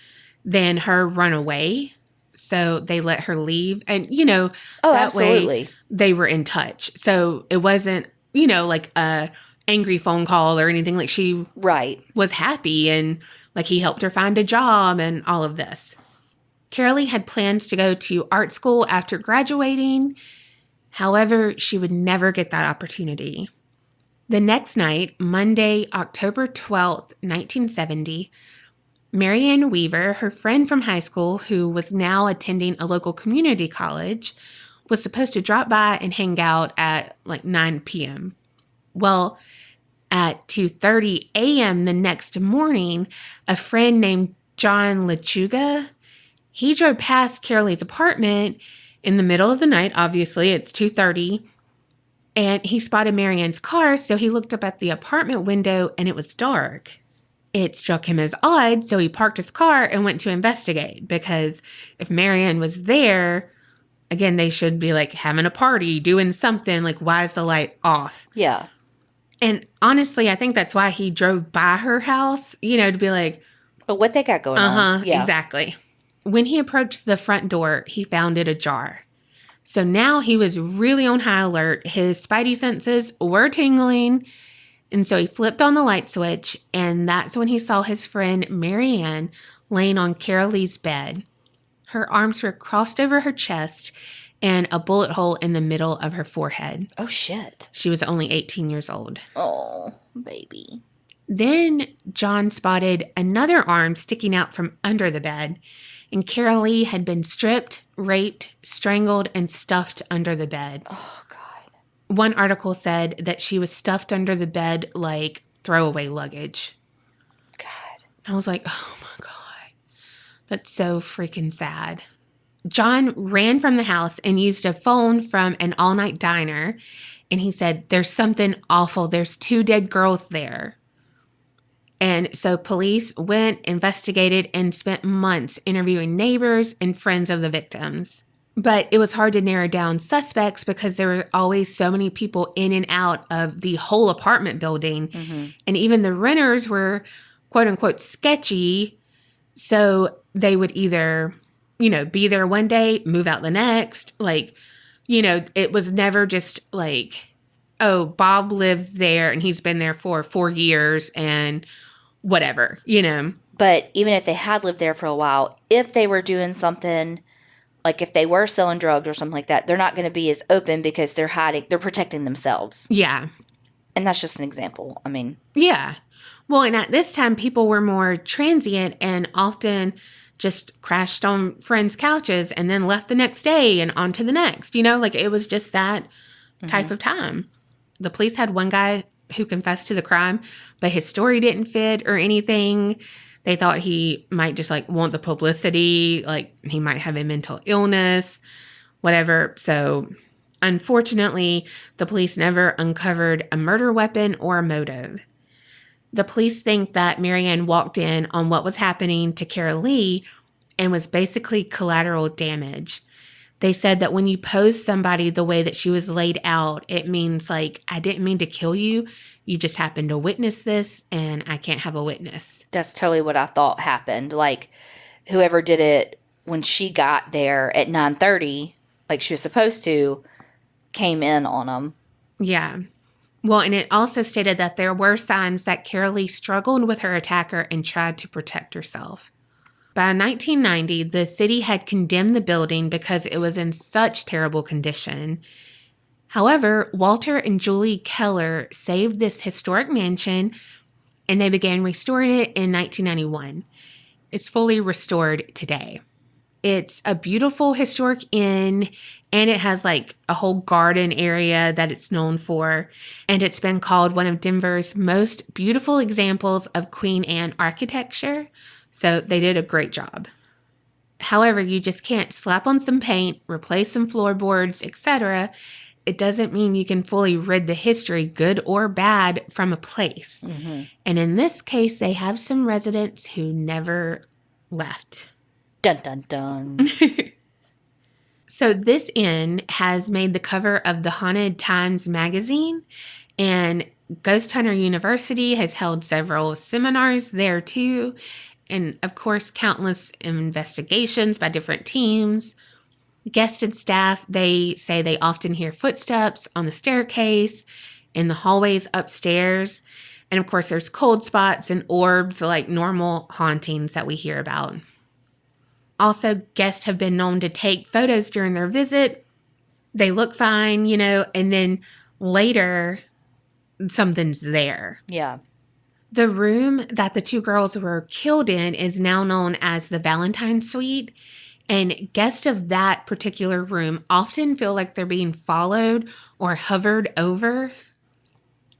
than her run away. So they let her leave. And, that absolutely. way they were in touch. So it wasn't, like a angry phone call or anything. Like she was happy and like he helped her find a job and all of this. Kerri had plans to go to art school after graduating. However, she would never get that opportunity. The next night, Monday, October 12th, 1970, Marianne Weaver, her friend from high school who was now attending a local community college, was supposed to drop by and hang out at like 9 p.m. Well, at 2:30 a.m. the next morning, a friend named John Lechuga, he drove past Kerri's apartment in the middle of the night. Obviously, it's 2:30, and he spotted Marianne's car, so he looked up at the apartment window and it was dark. It struck him as odd, so he parked his car and went to investigate because if Marianne was there, again, they should be like having a party, doing something. Like, why is the light off? Yeah. And honestly, I think that's why he drove by her house, to be like, oh, what they got going on. Yeah. Exactly. When he approached the front door, he found it ajar. So now he was really on high alert. His spidey senses were tingling. And so he flipped on the light switch, and that's when he saw his friend Marianne laying on Kerri's bed. Her arms were crossed over her chest and a bullet hole in the middle of her forehead. Oh, shit. She was only 18 years old. Oh, baby. Then John spotted another arm sticking out from under the bed, and Kerri had been stripped, raped, strangled, and stuffed under the bed. Oh, God. One article said that she was stuffed under the bed like throwaway luggage. God. I was like, oh my God, that's so freaking sad. John ran from the house and used a phone from an all-night diner, and he said, there's something awful. There's 2 dead girls there. And so police went, investigated, and spent months interviewing neighbors and friends of the victims. But it was hard to narrow down suspects because there were always so many people in and out of the whole apartment building. Mm-hmm. And even the renters were, quote unquote, sketchy. So they would either, be there one day, move out the next. Like, it was never just like, oh, Bob lives there and he's been there for 4 years and whatever, But even if they had lived there for a while, if they were doing something, like if they were selling drugs or something like that, they're not going to be as open because they're protecting themselves. Yeah. And that's just an example. I mean. Yeah. Well, and at this time, people were more transient and often just crashed on friends' couches and then left the next day and on to the next. Like it was just that type of time. The police had one guy who confessed to the crime, but his story didn't fit or anything. They thought he might just like want the publicity, like he might have a mental illness, whatever. So unfortunately, the police never uncovered a murder weapon or a motive. The police think that Marianne walked in on what was happening to Kerri and was basically collateral damage. They said that when you pose somebody the way that she was laid out, it means like, I didn't mean to kill you. You just happened to witness this and I can't have a witness. That's totally what I thought happened. Like whoever did it when she got there at 9:30, like she was supposed to, came in on them. Yeah. Well, and it also stated that there were signs that Kerri struggled with her attacker and tried to protect herself. By 1990, the city had condemned the building because it was in such terrible condition. However, Walter and Julie Keller saved this historic mansion and they began restoring it in 1991. It's fully restored today. It's a beautiful historic inn, and it has like a whole garden area that it's known for. And it's been called one of Denver's most beautiful examples of Queen Anne architecture. So they did a great job. However, you just can't slap on some paint, replace some floorboards, etc. It doesn't mean you can fully rid the history, good or bad, from a place. Mm-hmm. And in this case, they have some residents who never left. Dun, dun, dun. So this inn has made the cover of the Haunted Times magazine, and Ghost Hunter University has held several seminars there too. And of course, countless investigations by different teams. Guests and staff, they say they often hear footsteps on the staircase, in the hallways upstairs. And of course, there's cold spots and orbs like normal hauntings that we hear about. Also, guests have been known to take photos during their visit. They look fine, and then later, something's there. Yeah. The room that the two girls were killed in is now known as the Valentine Suite. And guests of that particular room often feel like they're being followed or hovered over.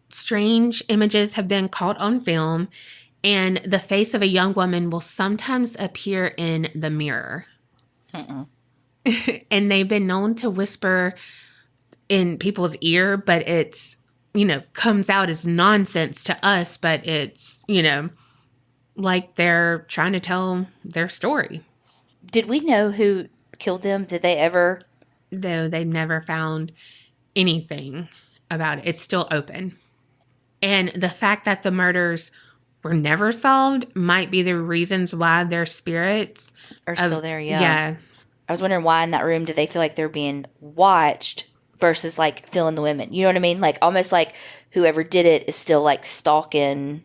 Strange images have been caught on film, and the face of a young woman will sometimes appear in the mirror. And they've been known to whisper in people's ear, but it's, comes out as nonsense to us, but it's, like they're trying to tell their story. Did we know who killed them? Did they ever? No, they've never found anything about it. It's still open. And the fact that the murders were never solved might be the reasons why their spirits are still there. Yeah. I was wondering why in that room did they feel like they're being watched versus like feeling the women. You know what I mean? Like almost like whoever did it is still like stalking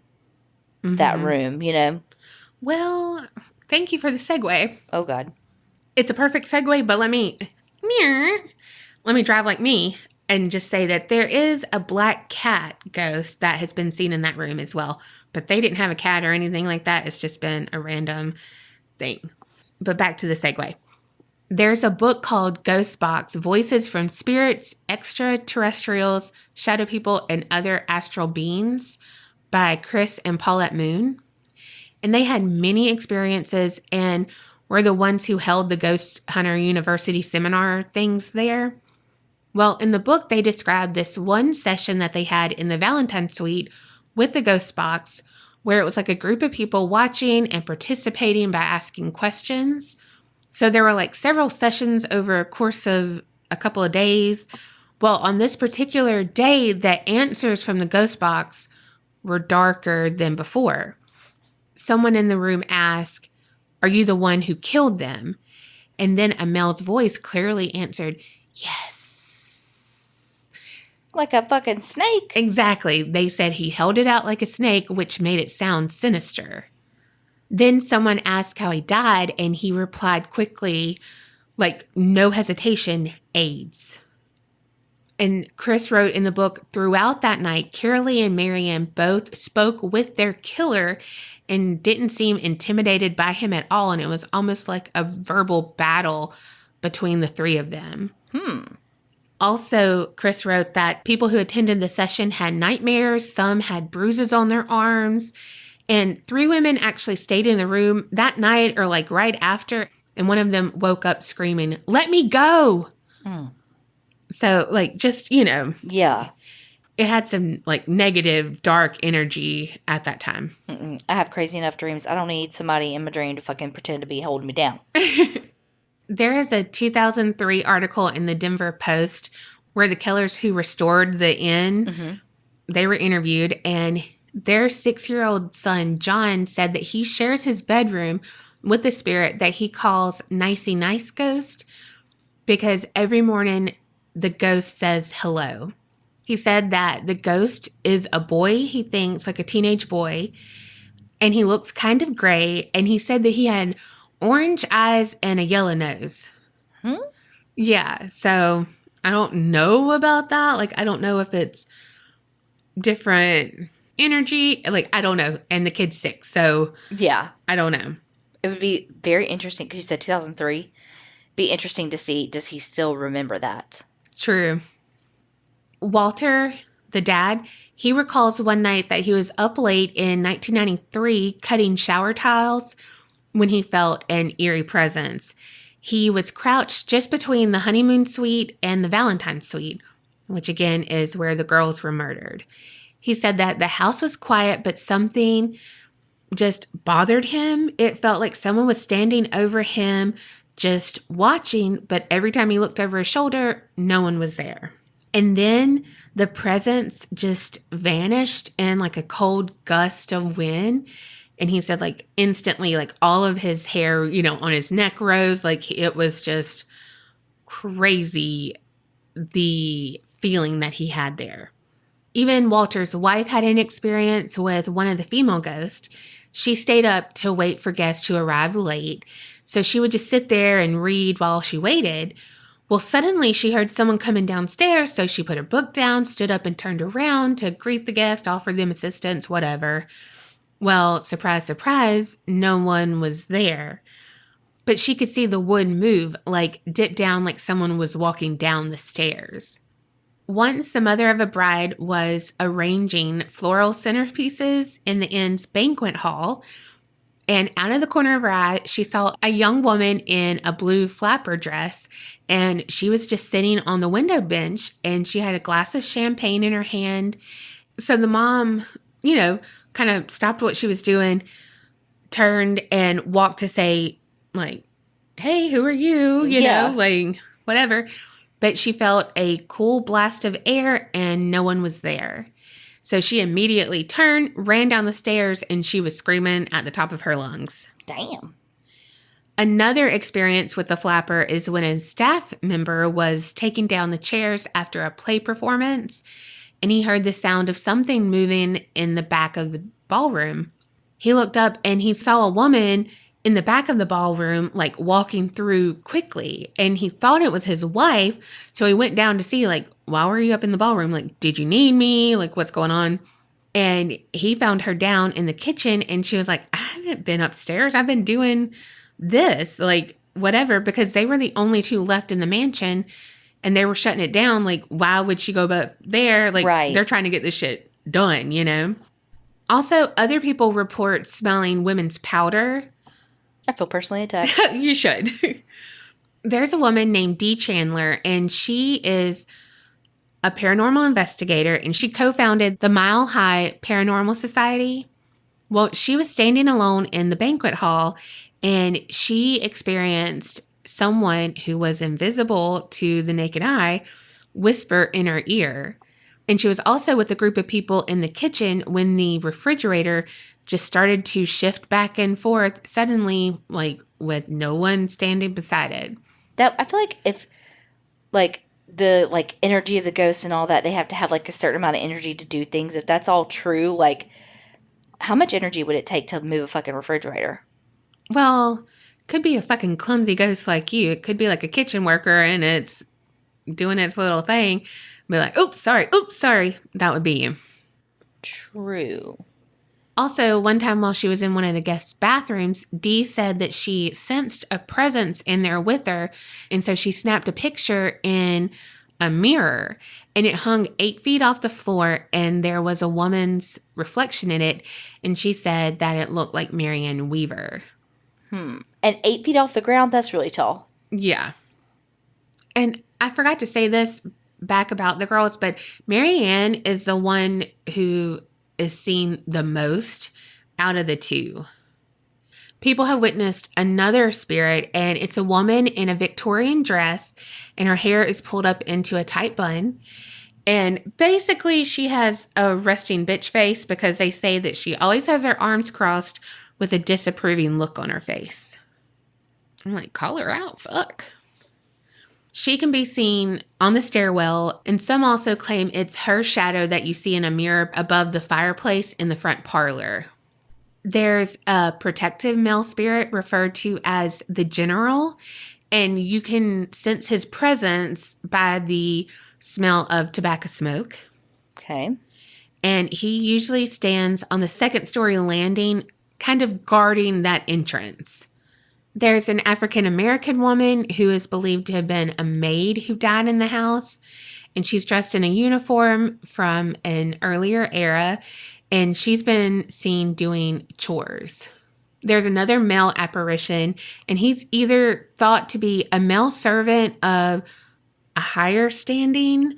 that room, Well, thank you for the segue. Oh, God. It's a perfect segue, but let me drive like me and just say that there is a black cat ghost that has been seen in that room as well. But they didn't have a cat or anything like that. It's just been a random thing. But back to the segue. There's a book called Ghost Box, Voices from Spirits, Extraterrestrials, Shadow People, and Other Astral Beings by Chris and Paulette Moon. And they had many experiences and were the ones who held the Ghost Hunter University seminar things there. Well, in the book, they described this one session that they had in the Valentine Suite with the Ghost Box, where it was like a group of people watching and participating by asking questions. So there were like several sessions over a course of a couple of days. Well, on this particular day, the answers from the Ghost Box were darker than before. Someone in the room asked, "Are you the one who killed them?" And then a male's voice clearly answered, "Yes." Like a fucking snake. Exactly. They said he held it out like a snake, which made it sound sinister. Then someone asked how he died, and he replied quickly, like no hesitation, AIDS. And Chris wrote in the book, throughout that night, Kerri and Marianne both spoke with their killer and didn't seem intimidated by him at all. And it was almost like a verbal battle between the three of them. Also, Chris wrote that people who attended the session had nightmares. Some had bruises on their arms. And 3 women actually stayed in the room that night or like right after. And one of them woke up screaming, "Let me go." So like just, Yeah. It had some like negative, dark energy at that time. I have crazy enough dreams. I don't need somebody in my dream to fucking pretend to be holding me down. There is a 2003 article in the Denver Post where the killers who restored the inn, they were interviewed, and their 6-year-old son, John, said that he shares his bedroom with the spirit that he calls Nicey Nice Ghost because every morning the ghost says hello. He said that the ghost is a boy, he thinks, like a teenage boy, and he looks kind of gray, and he said that he had orange eyes and a yellow nose. Yeah, so I don't know about that. Like, I don't know if it's different energy. Like, I don't know. And the kid's 6, so Yeah. I don't know. It would be very interesting because you said 2003. Be interesting to see, does he still remember that? True. Walter, the dad, he recalls one night that he was up late in 1993 cutting shower tiles when he felt an eerie presence. He was crouched just between the honeymoon suite and the Valentine suite, which again is where the girls were murdered. He said that the house was quiet, but something just bothered him. It felt like someone was standing over him, just watching, but every time he looked over his shoulder, no one was there. And then the presence just vanished in like a cold gust of wind. And he said, like, instantly, like, all of his hair, on his neck rose. Like, it was just crazy, the feeling that he had there. Even Walter's wife had an experience with one of the female ghosts. She stayed up to wait for guests to arrive late. So she would just sit there and read while she waited. Well, suddenly she heard someone coming downstairs. So she put her book down, stood up and turned around to greet the guest, offer them assistance, whatever. Well, surprise, surprise, no one was there. But she could see the wood move, like dip down like someone was walking down the stairs. Once the mother of a bride was arranging floral centerpieces in the inn's banquet hall, and out of the corner of her eye, she saw a young woman in a blue flapper dress, and she was just sitting on the window bench, and she had a glass of champagne in her hand. So the mom, kind of stopped what she was doing, turned and walked to say, like, hey, who are you? Like, whatever. But she felt a cool blast of air and no one was there. So she immediately turned, ran down the stairs, and she was screaming at the top of her lungs. Damn. Another experience with the flapper is when a staff member was taking down the chairs after a play performance, and he heard the sound of something moving in the back of the ballroom. He looked up and he saw a woman in the back of the ballroom, like walking through quickly, and he thought it was his wife. So he went down to see, like, why were you up in the ballroom? Like, did you need me? Like, what's going on? And he found her down in the kitchen, and she was like, I haven't been upstairs. I've been doing this, like, whatever, because they were the only two left in the mansion and they were shutting it down. Like, why would she go up there? Like, right. They're trying to get this shit done, Also, other people report smelling women's powder. I feel personally attacked. You should. There's a woman named Dee Chandler, and she is a paranormal investigator, and she co-founded the Mile High Paranormal Society. Well, she was standing alone in the banquet hall, and she experienced someone who was invisible to the naked eye whisper in her ear. And she was also with a group of people in the kitchen when the refrigerator just started to shift back and forth suddenly, like, with no one standing beside it. That, I feel like if, like, the, like, energy of the ghosts and all that, they have to have, like, a certain amount of energy to do things. If that's all true, like, how much energy would it take to move a fucking refrigerator? Well, could be a fucking clumsy ghost like you. It could be like a kitchen worker and it's doing its little thing. Be like, oops, sorry. That would be you. True. Also, one time while she was in one of the guests' bathrooms, Dee said that she sensed a presence in there with her. And so she snapped a picture in a mirror, and it hung 8 feet off the floor, and there was a woman's reflection in it. And she said that it looked like Marianne Weaver. And 8 feet off the ground, that's really tall. Yeah. And I forgot to say this back about the girls, but Marianne is the one who is seen the most out of the two. People have witnessed another spirit, and it's a woman in a Victorian dress, and her hair is pulled up into a tight bun. And basically, she has a resting bitch face because they say that she always has her arms crossed with a disapproving look on her face. I'm like, call her out, fuck. She can be seen on the stairwell, and some also claim it's her shadow that you see in a mirror above the fireplace in the front parlor. There's a protective male spirit referred to as the general, and you can sense his presence by the smell of tobacco smoke. Okay. And he usually stands on the second story landing, kind of guarding that entrance. There's an African American woman who is believed to have been a maid who died in the house, and she's dressed in a uniform from an earlier era, and she's been seen doing chores. There's another male apparition, and he's either thought to be a male servant of a higher standing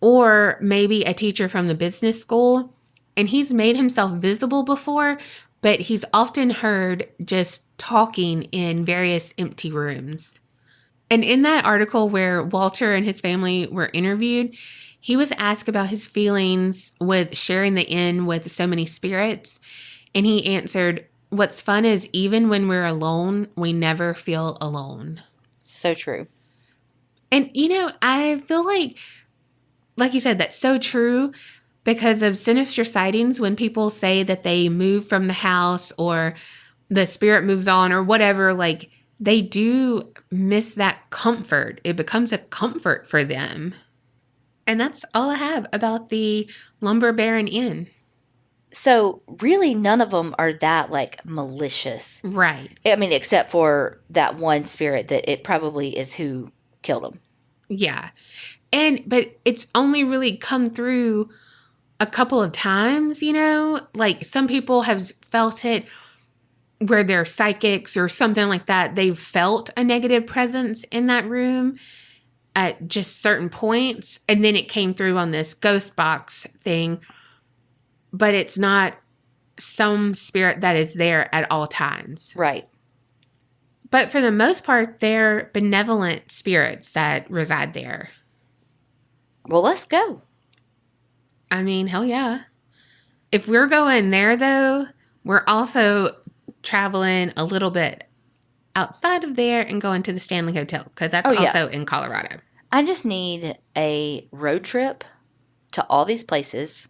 or maybe a teacher from the business school. And he's made himself visible before, but he's often heard just talking in various empty rooms. And in that article where Walter and his family were interviewed, he was asked about his feelings with sharing the inn with so many spirits. And he answered, "What's fun is even when we're alone, we never feel alone." So true. And, I feel like you said, that's so true because of sinister sightings. When people say that they move from the house or the spirit moves on or whatever, like they do miss that comfort. It becomes a comfort for them. And that's all I have about the Lumber Baron Inn. So really none of them are that like malicious. Right. I mean, except for that one spirit that it probably is who killed him. Yeah. But it's only really come through a couple of times, like some people have felt it where they're psychics or something like that. They've felt a negative presence in that room at just certain points. And then it came through on this ghost box thing, but it's not some spirit that is there at all times. Right. But for the most part, they're benevolent spirits that reside there. Well, let's go. I mean, hell yeah. If we're going there, though, we're also traveling a little bit outside of there and going to the Stanley Hotel because that's also in Colorado. I just need a road trip to all these places.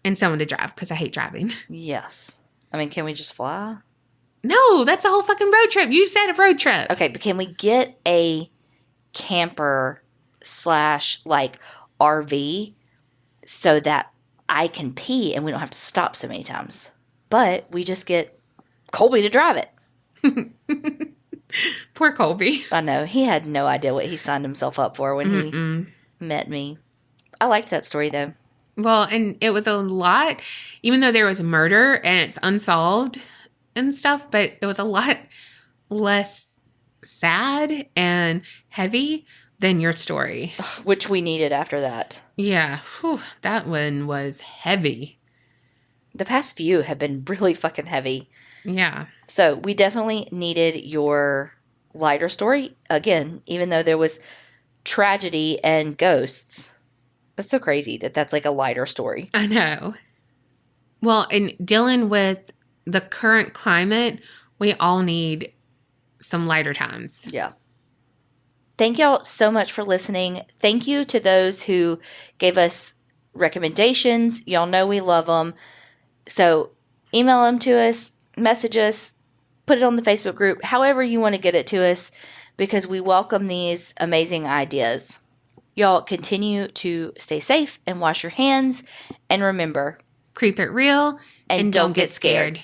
And someone to drive because I hate driving. Yes. I mean, can we just fly? No, that's a whole fucking road trip. You said a road trip. Okay, but can we get a camper / like RV so that I can pee and we don't have to stop so many times? But we just get Colby to drive it. Poor Colby. I know. He had no idea what he signed himself up for when he met me. I liked that story, though. Well, and it was a lot, even though there was murder and it's unsolved and stuff, but it was a lot less sad and heavy than your story. Which we needed after that. Yeah. Whew, that one was heavy. The past few have been really fucking heavy. Yeah. So we definitely needed your lighter story. Again, even though there was tragedy and ghosts. It's so crazy that that's like a lighter story. I know. Well, in dealing with the current climate, we all need some lighter times. Yeah. Thank y'all so much for listening. Thank you to those who gave us recommendations. Y'all know we love them. So email them to us, message us, put it on the Facebook group, however you want to get it to us, because we welcome these amazing ideas. Y'all continue to stay safe and wash your hands. And remember, keep it real and don't get scared.